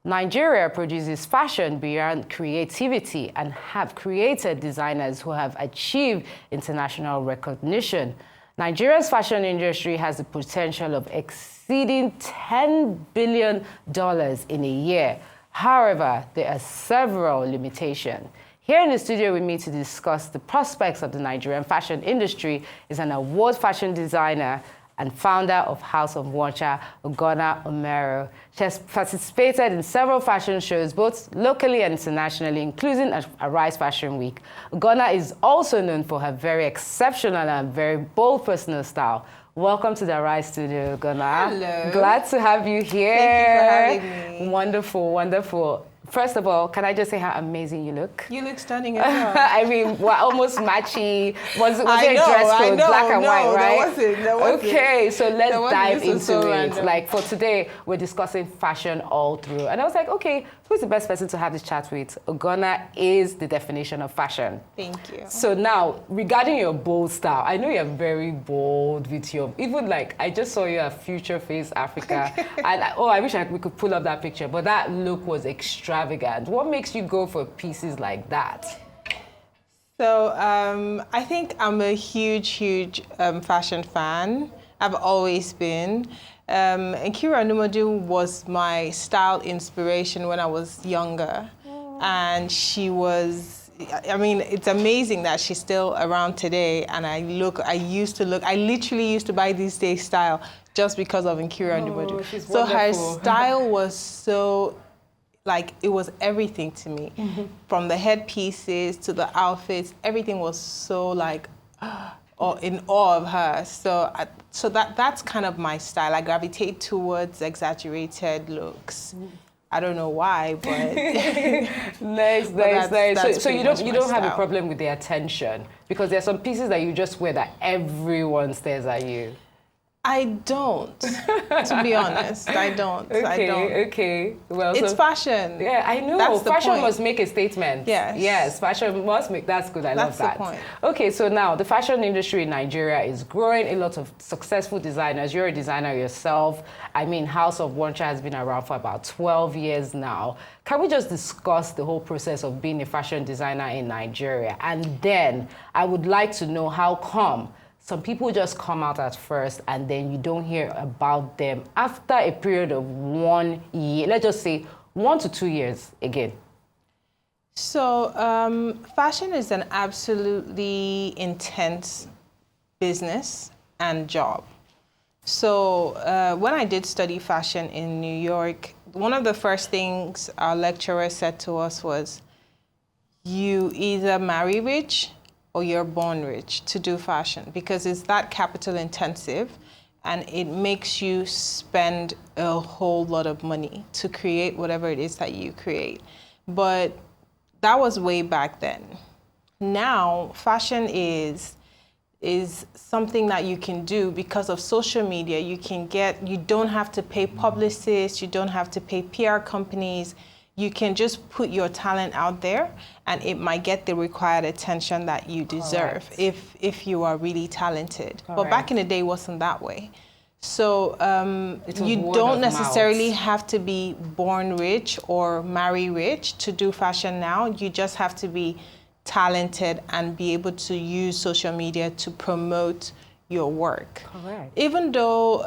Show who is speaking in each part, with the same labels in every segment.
Speaker 1: Nigeria produces fashion beyond creativity and have created designers who have achieved international recognition. Nigeria's fashion industry has the potential of exceeding $10 billion in a year. However, there are several limitations. Here in the studio with me to discuss the prospects of the Nigerian fashion industry is an award fashion designer and founder of House of Nwocha, Ugonna Omeruo. She has participated in several fashion shows, both locally and internationally, including Arise Fashion Week. Ugonna is also known for her very exceptional and very bold personal style. Welcome to the Arise studio, Ugonna.
Speaker 2: Hello.
Speaker 1: Glad to have you here.
Speaker 2: Thank you for having me.
Speaker 1: Wonderful, wonderful. First of all, can I just say how amazing you look?
Speaker 2: You look stunning as well.
Speaker 1: I mean, we're almost matchy. Was it a dress code, black and white, right?
Speaker 2: There wasn't.
Speaker 1: Okay, so let's dive into
Speaker 2: so
Speaker 1: it.
Speaker 2: random.
Speaker 1: Like for today, we're discussing fashion all through. And I was like, okay, who's the best person to have this chat with? Ugonna is the definition of fashion.
Speaker 2: Thank you.
Speaker 1: So now, regarding your bold style, I know you're very bold with your, even like, I just saw you at Future Face Africa. And I wish we could pull up that picture, but that look was extravagant. What makes you go for pieces like that?
Speaker 2: So I think I'm a huge fashion fan. I've always been. And Nwocha Omeruo was my style inspiration when I was younger. And she was, I mean, it's amazing that she's still around today. And I literally used to buy these days style just because of Nwocha Omeruo. So her style was so, like, it was everything to me. From the headpieces to the outfits, everything was so like, in awe of her. So that's kind of my style. I gravitate towards exaggerated looks. I don't know why, but
Speaker 1: nice. So you don't have a problem with the attention, because there's some pieces that you just wear that everyone stares at you.
Speaker 2: I don't, to be honest. I don't.
Speaker 1: Okay. Well,
Speaker 2: it's fashion.
Speaker 1: Yeah, I know.
Speaker 2: That's the
Speaker 1: fashion
Speaker 2: point.
Speaker 1: must make a statement. Yes, fashion must make. That's good. I love that.
Speaker 2: That's the point.
Speaker 1: Okay, so now the fashion industry in Nigeria is growing. A lot of successful designers. You're a designer yourself. I mean, House of Nwocha has been around for about 12 years now. Can we just discuss the whole process of being a fashion designer in Nigeria? And then I would like to know how come some people just come out at first and then you don't hear about them after a period of 1 year, let's just say 1 to 2 years again.
Speaker 2: So fashion is an absolutely intense business and job. So when I did study fashion in New York, one of the first things our lecturer said to us was, you either marry rich or you're born rich to do fashion, because it's that capital intensive and it makes you spend a whole lot of money to create whatever it is that you create. But that was way back then. Now, fashion is something that you can do because of social media. You don't have to pay publicists, you don't have to pay PR companies. You can just put your talent out there and it might get the required attention that you deserve if you are really talented. But back in the day, it wasn't that way. So you don't necessarily have to be born rich or marry rich to do fashion now. You just have to be talented and be able to use social media to promote your work.
Speaker 1: Correct.
Speaker 2: Even though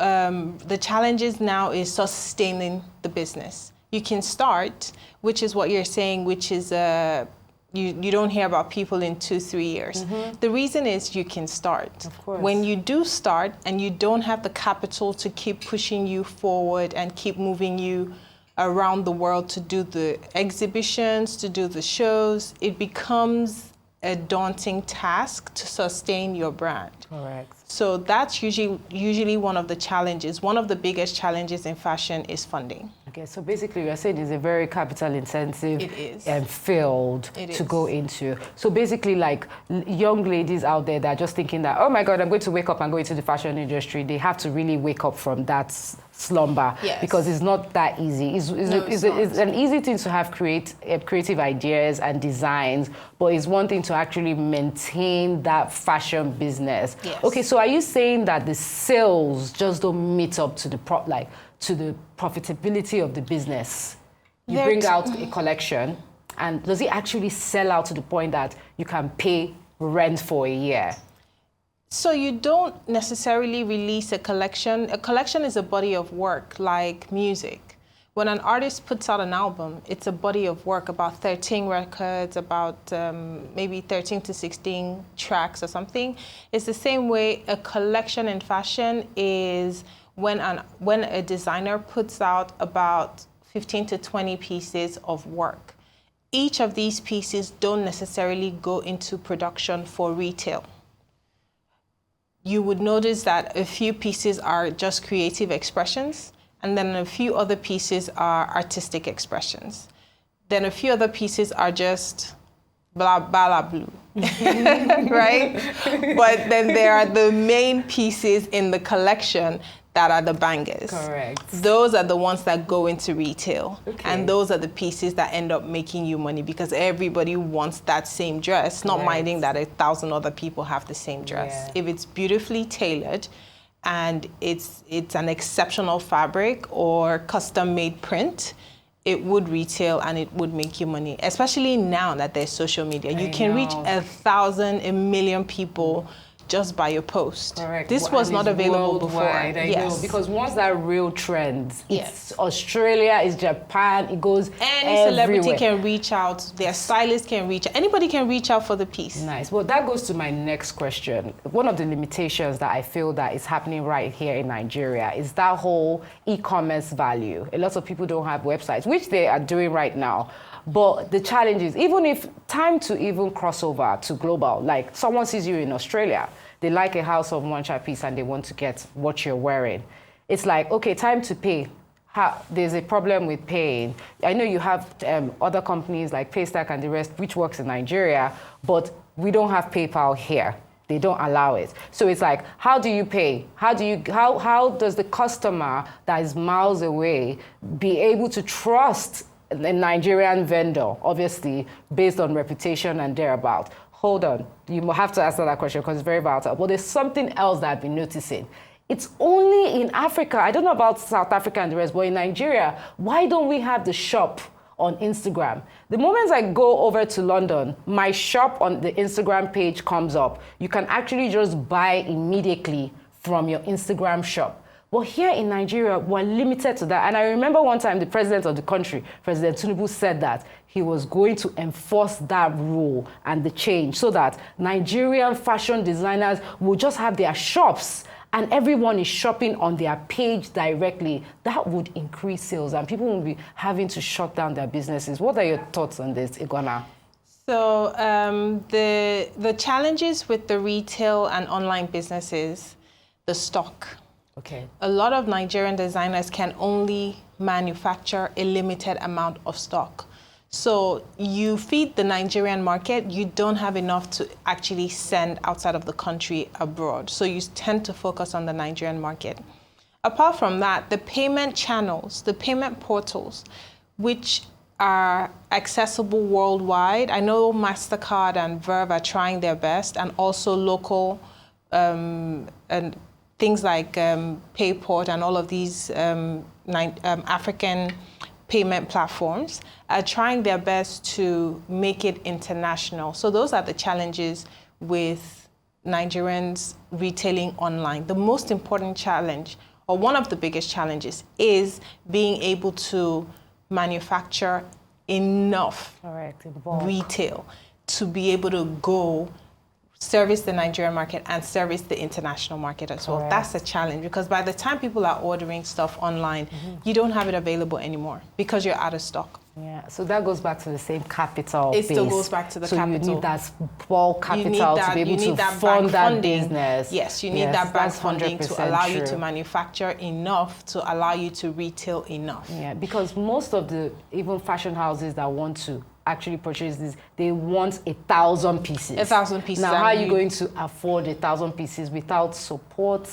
Speaker 2: the challenges now is sustaining the business. You can start, which is what you're saying, which is you don't hear about people in 2-3 years. The reason is you can start.
Speaker 1: Of course.
Speaker 2: When you do start and you don't have the capital to keep pushing you forward and keep moving you around the world to do the exhibitions, to do the shows, it becomes a daunting task to sustain your brand.
Speaker 1: Correct.
Speaker 2: So that's usually one of the challenges. One of the biggest challenges in fashion is funding.
Speaker 1: Okay, so basically you're saying it's a very capital intensive field to go into. So basically, like, young ladies out there that are just thinking that, oh my God, I'm going to wake up and go into the fashion industry, they have to really wake up from that slumber, because it's not that easy. It's an easy thing to have creative ideas and designs, but it's one thing to actually maintain that fashion business.
Speaker 2: Yes.
Speaker 1: Okay, so are you saying that the sales just don't meet up to the to the profitability of the business? You bring out a collection, and does it actually sell out to the point that you can pay rent for a year?
Speaker 2: So you don't necessarily release a collection. A collection is a body of work, like music. When an artist puts out an album, it's a body of work, about 13 records, about maybe 13 to 16 tracks or something. It's the same way a collection in fashion is when a designer puts out about 15 to 20 pieces of work. Each of these pieces don't necessarily go into production for retail. You would notice that a few pieces are just creative expressions, and then a few other pieces are artistic expressions. Then a few other pieces are just blah, blah, blue, right? But then there are the main pieces in the collection that are the bangers.
Speaker 1: Correct.
Speaker 2: Those are the ones that go into retail. Okay. And those are the pieces that end up making you money because everybody wants that same dress, not minding that 1,000 other people have the same dress. Yeah. If it's beautifully tailored and it's an exceptional fabric or custom-made print, it would retail and it would make you money, especially now that there's social media. You can reach 1,000, 1 million people just by your post.
Speaker 1: Correct.
Speaker 2: This was not available before.
Speaker 1: I know, because once that real trends, it's Australia, it's Japan, it goes
Speaker 2: Any celebrity can reach out, their stylist can reach out, anybody can reach out for the piece.
Speaker 1: Nice. Well, that goes to my next question. One of the limitations that I feel that is happening right here in Nigeria is that whole e-commerce value. A lot of people don't have websites, which they are doing right now. But the challenge is, even if time to even cross over to global, like someone sees you in Australia, they like a House of Nwocha piece and they want to get what you're wearing. It's like, okay, time to pay. There's a problem with paying. I know you have other companies like Paystack and the rest, which works in Nigeria, but we don't have PayPal here. They don't allow it. So it's like, how do you pay? How does the customer that is miles away be able to trust a Nigerian vendor, obviously, based on reputation and thereabout? Hold on, you have to answer that question because it's very vital. But there's something else that I've been noticing. It's only in Africa, I don't know about South Africa and the rest, but in Nigeria, why don't we have the shop on Instagram? The moment I go over to London, my shop on the Instagram page comes up. You can actually just buy immediately from your Instagram shop. Well, here in Nigeria, we're limited to that. And I remember one time the president of the country, President Tinubu, said that he was going to enforce that rule and the change so that Nigerian fashion designers will just have their shops and everyone is shopping on their page directly. That would increase sales and people will be having to shut down their businesses. What are your thoughts on this, Ugonna?
Speaker 2: So the challenges with the retail and online businesses, the stock.
Speaker 1: Okay.
Speaker 2: A lot of Nigerian designers can only manufacture a limited amount of stock. So you feed the Nigerian market, you don't have enough to actually send outside of the country abroad. So you tend to focus on the Nigerian market. Apart from that, the payment channels, the payment portals, which are accessible worldwide. I know MasterCard and Verve are trying their best, and also local and things like Payport and all of these African payment platforms are trying their best to make it international. So those are the challenges with Nigerians retailing online. The most important challenge, or one of the biggest challenges, is being able to manufacture enough retail to be able to go service the Nigerian market and service the international market as well. That's a challenge because by the time people are ordering stuff online, you don't have it available anymore because you're out of stock.
Speaker 1: Yeah, so that goes back to the same capital base.
Speaker 2: It still goes back to the capital.
Speaker 1: So you need that small capital to be able to fund that business.
Speaker 2: Yes, you need that bank funding to allow you to manufacture enough to allow you to retail enough.
Speaker 1: Yeah, because most of the even fashion houses that want to actually purchase this, they want 1,000 pieces.
Speaker 2: 1,000 pieces.
Speaker 1: Now, how are you going to afford 1,000 pieces without support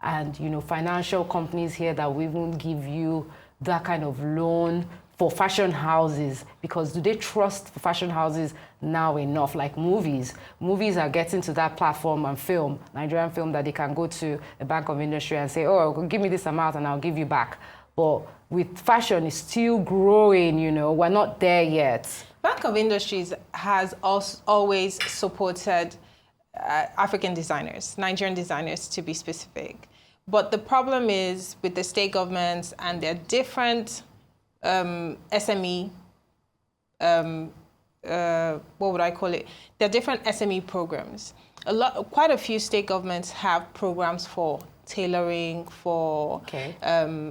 Speaker 1: and financial companies here that will even give you that kind of loan for fashion houses? Because do they trust fashion houses now enough? Like movies are getting to that platform and film, Nigerian film, that they can go to a bank of industry and say, oh, give me this amount and I'll give you back. but with fashion, it's still growing, you know, we're not there yet.
Speaker 2: Bank of Industries has also always supported African designers, Nigerian designers to be specific. But the problem is with the state governments and their different SME, what would I call it? There are different SME programs. Quite a few state governments have programs for tailoring, for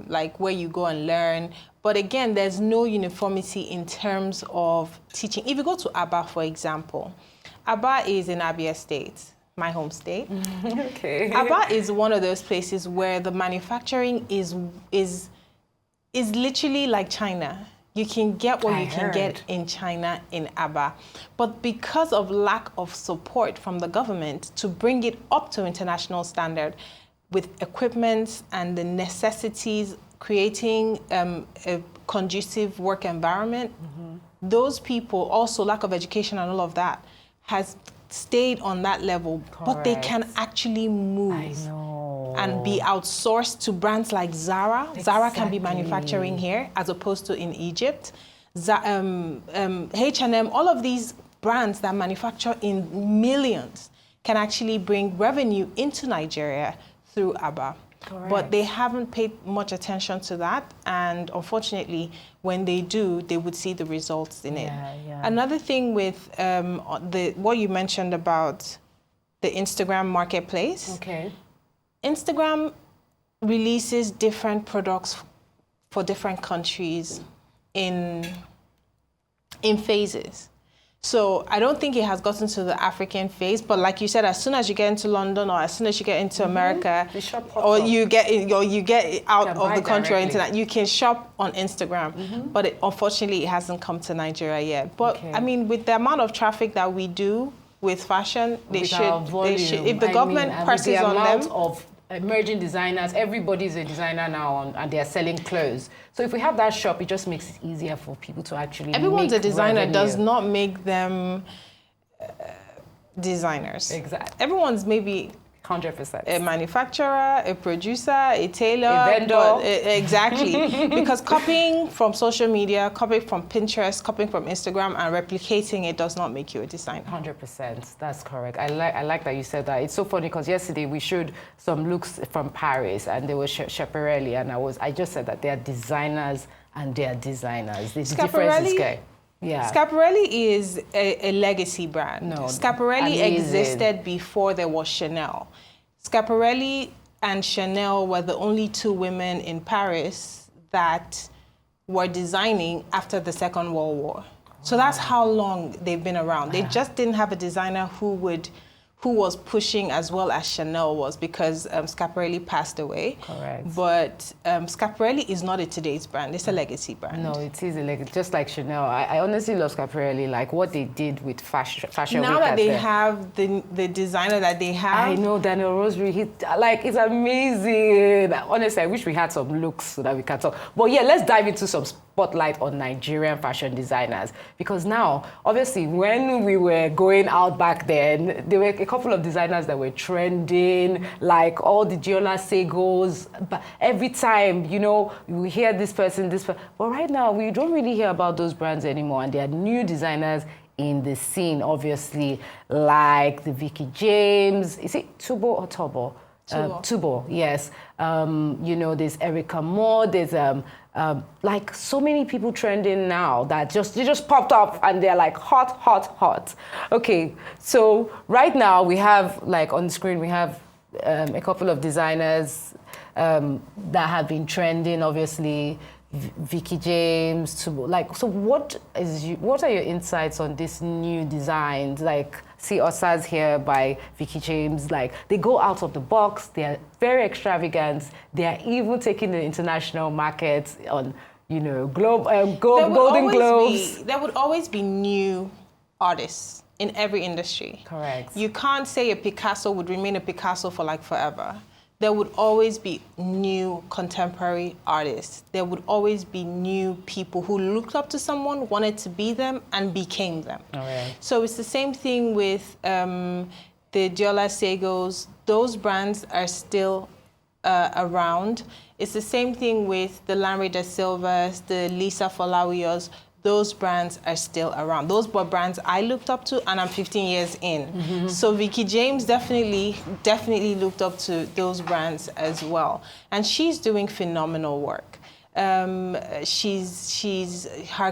Speaker 2: like where you go and learn. But again, there's no uniformity in terms of teaching. If you go to Aba, for example, Aba is in Abia State, my home state.
Speaker 1: Okay.
Speaker 2: Aba is one of those places where the manufacturing is literally like China. You can get what you can get in China in Aba. But because of lack of support from the government to bring it up to international standard with equipment and the necessities, creating a conducive work environment, those people, also lack of education and all of that, has stayed on that level.
Speaker 1: Correct.
Speaker 2: But they can actually move.
Speaker 1: I know.
Speaker 2: And be outsourced to brands like Zara.
Speaker 1: Exactly.
Speaker 2: Zara can be manufacturing here as opposed to in Egypt. H&M, all of these brands that manufacture in millions can actually bring revenue into Nigeria through Aba.
Speaker 1: Correct.
Speaker 2: But they haven't paid much attention to that, and unfortunately, when they do, they would see the results in it.
Speaker 1: Yeah.
Speaker 2: Another thing with what you mentioned about the Instagram marketplace.
Speaker 1: Okay.
Speaker 2: Instagram releases different products for different countries in phases. So I don't think it has gotten to the African phase, but like you said, as soon as you get into London or as soon as you get into America, or you get out of the country or internet, you can shop on Instagram. But unfortunately, it hasn't come to Nigeria yet. But I mean, with the amount of traffic that we do with fashion, they should. If the government presses on them.
Speaker 1: Of emerging designers, everybody's a designer now, and they're selling clothes. So if we have that shop, it just makes it easier for people to actually
Speaker 2: Everyone's a designer
Speaker 1: revenue.
Speaker 2: Does not make them designers.
Speaker 1: Exactly.
Speaker 2: Everyone's maybe
Speaker 1: 100%.
Speaker 2: a manufacturer, a producer, a tailor,
Speaker 1: a vendor.
Speaker 2: Exactly. Because copying from social media, copying from Pinterest, copying from Instagram, and replicating it does not make you a designer.
Speaker 1: 100%. That's correct. I like that you said that. It's so funny because yesterday we showed some looks from Paris, and they were Schiaparelli, and I just said that they are designers and they are designers. The difference is clear. Yeah.
Speaker 2: Schiaparelli is a legacy brand.
Speaker 1: No,
Speaker 2: Schiaparelli existed before there was Chanel. Schiaparelli and Chanel were the only two women in Paris that were designing after the Second World War. So that's how long they've been around. They just didn't have a designer who was pushing as well as Chanel was, because Schiaparelli passed away.
Speaker 1: Correct.
Speaker 2: But Schiaparelli is not a today's brand. It's a legacy brand.
Speaker 1: No, it is a legacy, just like Chanel. I honestly love Schiaparelli, like what they did with fashion.
Speaker 2: Now that they have the designer that they have.
Speaker 1: I know, Daniel Rosery, it's amazing. Honestly, I wish we had some looks so that we can talk. But yeah, let's dive into some spotlight on Nigerian fashion designers, because now, obviously, when we were going out back then, there were a couple of designers that were trending, like all the Giola Segos. But every time, you know, we hear this person. But right now, we don't really hear about those brands anymore, and there are new designers in the scene, obviously, like the Vicky James. Is it Tubo or Tobo? Tubo, yes. You know, there's Erica Moore. There's like so many people trending now that they just popped up and they're like hot. Okay, so right now we have, like on the screen, we have a couple of designers that have been trending, obviously. Vicky James, Tubo. Like, so what are your insights on these new designs? Like, see Osas here by Vicky James. Like, they go out of the box. They are very extravagant. They are even taking the international markets on, you know, Golden Globes.
Speaker 2: There would always be new artists in every industry.
Speaker 1: Correct.
Speaker 2: You can't say a Picasso would remain a Picasso for like forever. There would always be new contemporary artists. There would always be new people who looked up to someone, wanted to be them, and became them.
Speaker 1: Oh, yeah.
Speaker 2: So it's the same thing with the Giola Segos. Those brands are still around. It's the same thing with the Lanre da Silvas, the Lisa Folawiyos. Those brands are still around. Those were brands I looked up to, and I'm 15 years in. So Vicky James definitely looked up to those brands as well. And she's doing phenomenal work. Her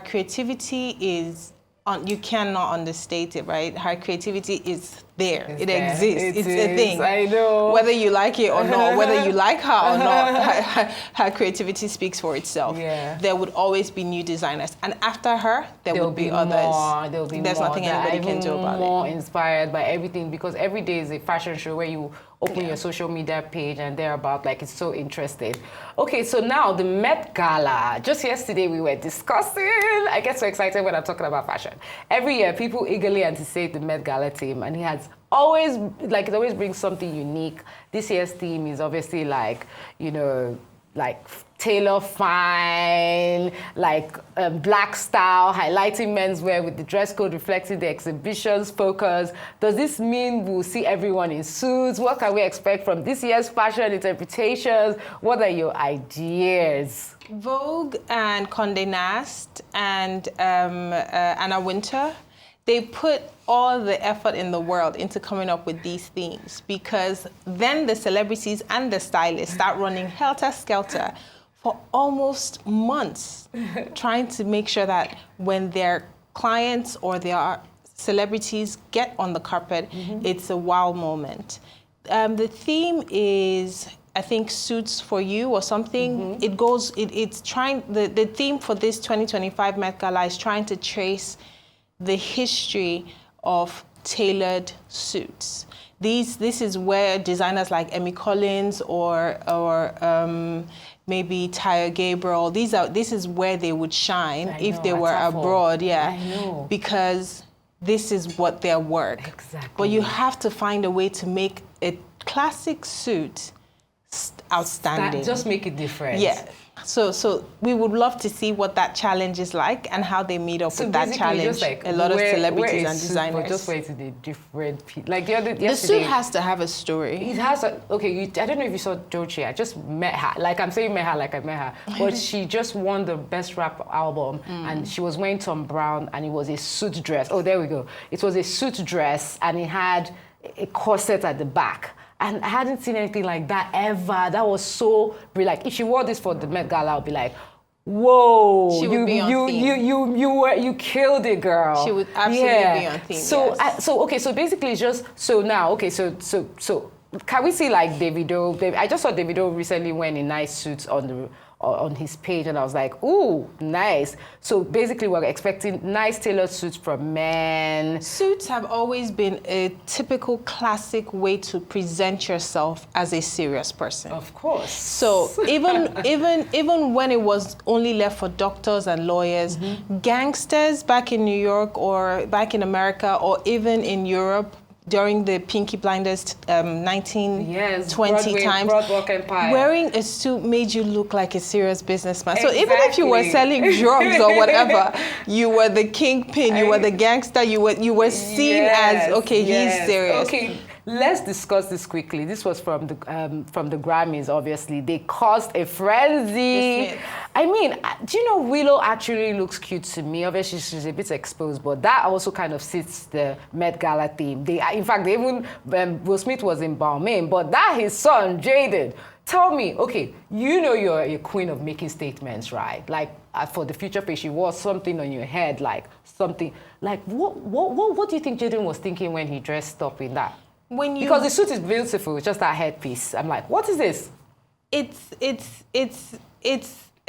Speaker 2: creativity is, you cannot understate it, right? Her creativity is there. It exists. It's a thing.
Speaker 1: I know.
Speaker 2: Whether you like it or not, whether you like her or not, her creativity speaks for itself.
Speaker 1: Yeah.
Speaker 2: There would always be new designers. And after her, there will be others.
Speaker 1: There'll be
Speaker 2: There's
Speaker 1: more
Speaker 2: nothing anybody can do about it.
Speaker 1: More inspired by everything, because every day is a fashion show where you open your social media page and they're about, like, it's so interesting. Okay, so now the Met Gala. Just yesterday we were discussing, I get so excited when I'm talking about fashion. Every year people eagerly anticipate the Met Gala theme, and it always brings something unique. This year's theme is obviously like, you know, like tailor fine, like black style, highlighting menswear with the dress code reflecting the exhibition's focus. Does this mean we'll see everyone in suits? What can we expect from this year's fashion interpretations? What are your ideas?
Speaker 2: Vogue and Condé Nast and Anna Wintour, they put all the effort in the world into coming up with these themes, because then the celebrities and the stylists start running helter-skelter for almost months, trying to make sure that when their clients or their celebrities get on the carpet, it's a wow moment. The theme is, I think, suits for you or something. It's trying, the theme for this 2025 Met Gala is trying to trace the history of tailored suits. This is where designers like Emmy Collins or maybe Tyre Gabriel, this is where they would shine if they were abroad,
Speaker 1: I know.
Speaker 2: Because this is what their work.
Speaker 1: Exactly.
Speaker 2: But you have to find a way to make a classic suit outstanding.
Speaker 1: Just make it different.
Speaker 2: Yeah. So we would love to see what that challenge is like and how they meet up with that challenge.
Speaker 1: Just like
Speaker 2: a lot of celebrities and designers.
Speaker 1: Just wait to the different people. Like the
Speaker 2: suit has to have a story.
Speaker 1: It has a, okay, I don't know if you saw Doechii. I just met her. Like, I'm saying met her like I met her. But she just won the Best Rap Album, and she was wearing Tom Brown, and it was a suit dress. Oh, there we go. It was a suit dress, and it had a corset at the back. And I hadn't seen anything like that ever. That was so like, if she wore this for the Met Gala, I'd be like, whoa,
Speaker 2: she would be on theme.
Speaker 1: You killed it, girl.
Speaker 2: She would absolutely be on theme.
Speaker 1: So
Speaker 2: yes.
Speaker 1: Okay, so basically just so now, okay, so can we see like Davido? I just saw Davido recently wearing a nice suit on his page, and I was like, ooh, nice. So basically we're expecting nice tailored suits from men. Suits
Speaker 2: have always been a typical classic way to present yourself as a serious person.
Speaker 1: Of course.
Speaker 2: So even when it was only left for doctors and lawyers, gangsters back in New York or back in America or even in Europe, during the Pinky Blinders 1920 times, wearing a suit made you look like a serious businessman. Exactly. So even if you were selling drugs or whatever, you were the kingpin, you were the gangster, you were seen as, okay, he's serious.
Speaker 1: Okay. Let's discuss this quickly. This was from the Grammys, obviously. They caused a frenzy. I mean, do you know Willow actually looks cute to me? Obviously, she's a bit exposed, but that also kind of fits the Met Gala theme. In fact, even Will Smith was in Balmain, but that his son, Jaden, tell me, okay, you know you're a queen of making statements, right? Like, for the future face, you wore something on your head, like something. Like, what do you think Jaden was thinking when he dressed up in that? Because the suit is beautiful, it's just that headpiece. I'm like, what is this?
Speaker 2: It's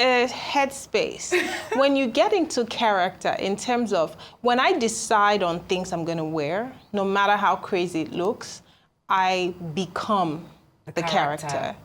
Speaker 2: a headspace. When you get into character, in terms of when I decide on things I'm gonna wear, no matter how crazy it looks, I become the character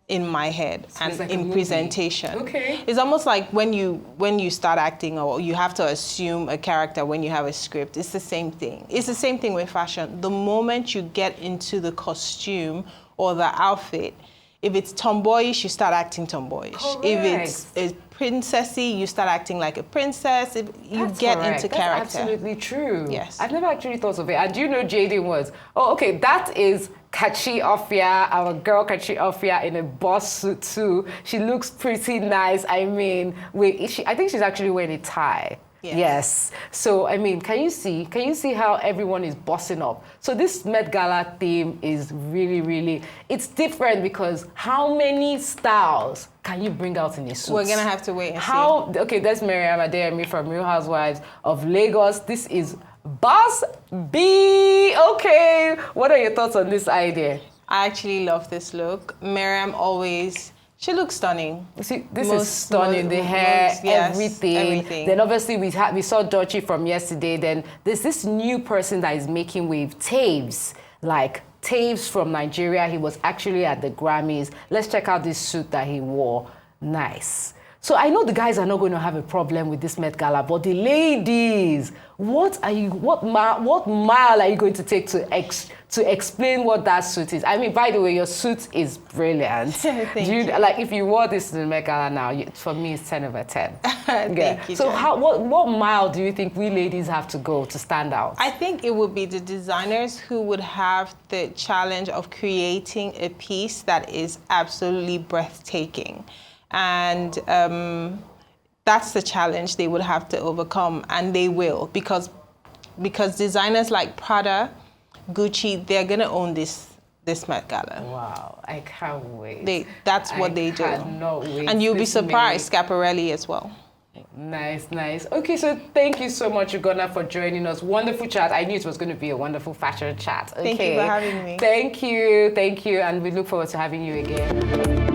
Speaker 2: in my head and like in presentation.
Speaker 1: Okay.
Speaker 2: It's almost like when you start acting, or you have to assume a character when you have a script. It's the same thing. It's the same thing with fashion. The moment you get into the costume or the outfit, if it's tomboyish, you start acting tomboyish.
Speaker 1: Correct.
Speaker 2: If it's princessy, you start acting like a princess. If you get into character.
Speaker 1: That's absolutely true.
Speaker 2: Yes.
Speaker 1: I've never actually thought of it. And do you know Jaden was? Oh, okay, that is Kachi Ofia, our girl Kachi Ofia in a boss suit too. She looks pretty nice. I mean, I think she's actually wearing a tie. Yes. So, I mean, can you see how everyone is bossing up? So this Met Gala theme is really, it's different because how many styles can you bring out in a suit?
Speaker 2: We're going to have to wait and see.
Speaker 1: Okay, that's Miriam Adeyemi from Real Housewives of Lagos. This is Boss B. Okay, what are your thoughts on this idea?
Speaker 2: I actually love this look. Miriam always... She looks stunning.
Speaker 1: See, this is stunning. The hair,
Speaker 2: yes,
Speaker 1: everything. Then obviously we saw Dochi from yesterday. Then there's this new person that is making wave, Taves. Like Taves from Nigeria. He was actually at the Grammys. Let's check out this suit that he wore. Nice. So I know the guys are not going to have a problem with this Met Gala, but the ladies, what mile are you going to take to explain what that suit is? I mean, by the way, your suit is brilliant.
Speaker 2: Thank you.
Speaker 1: Like, if you wore this to the Met Gala now, for me, it's 10 over 10.
Speaker 2: Thank you,
Speaker 1: So
Speaker 2: Jen.
Speaker 1: what mile do you think we ladies have to go to stand out?
Speaker 2: I think it would be the designers who would have the challenge of creating a piece that is absolutely breathtaking. And that's the challenge they would have to overcome, and they will, because designers like Prada, Gucci, they're gonna own this Met Gala.
Speaker 1: Wow, I can't wait.
Speaker 2: That's what they do.
Speaker 1: I cannot wait.
Speaker 2: And you'll be surprised, Schiaparelli as well.
Speaker 1: Nice. Okay, so thank you so much, Ugonna, for joining us. Wonderful chat. I knew it was going to be a wonderful fashion chat. Okay.
Speaker 2: Thank you for having me.
Speaker 1: Thank you, and we look forward to having you again.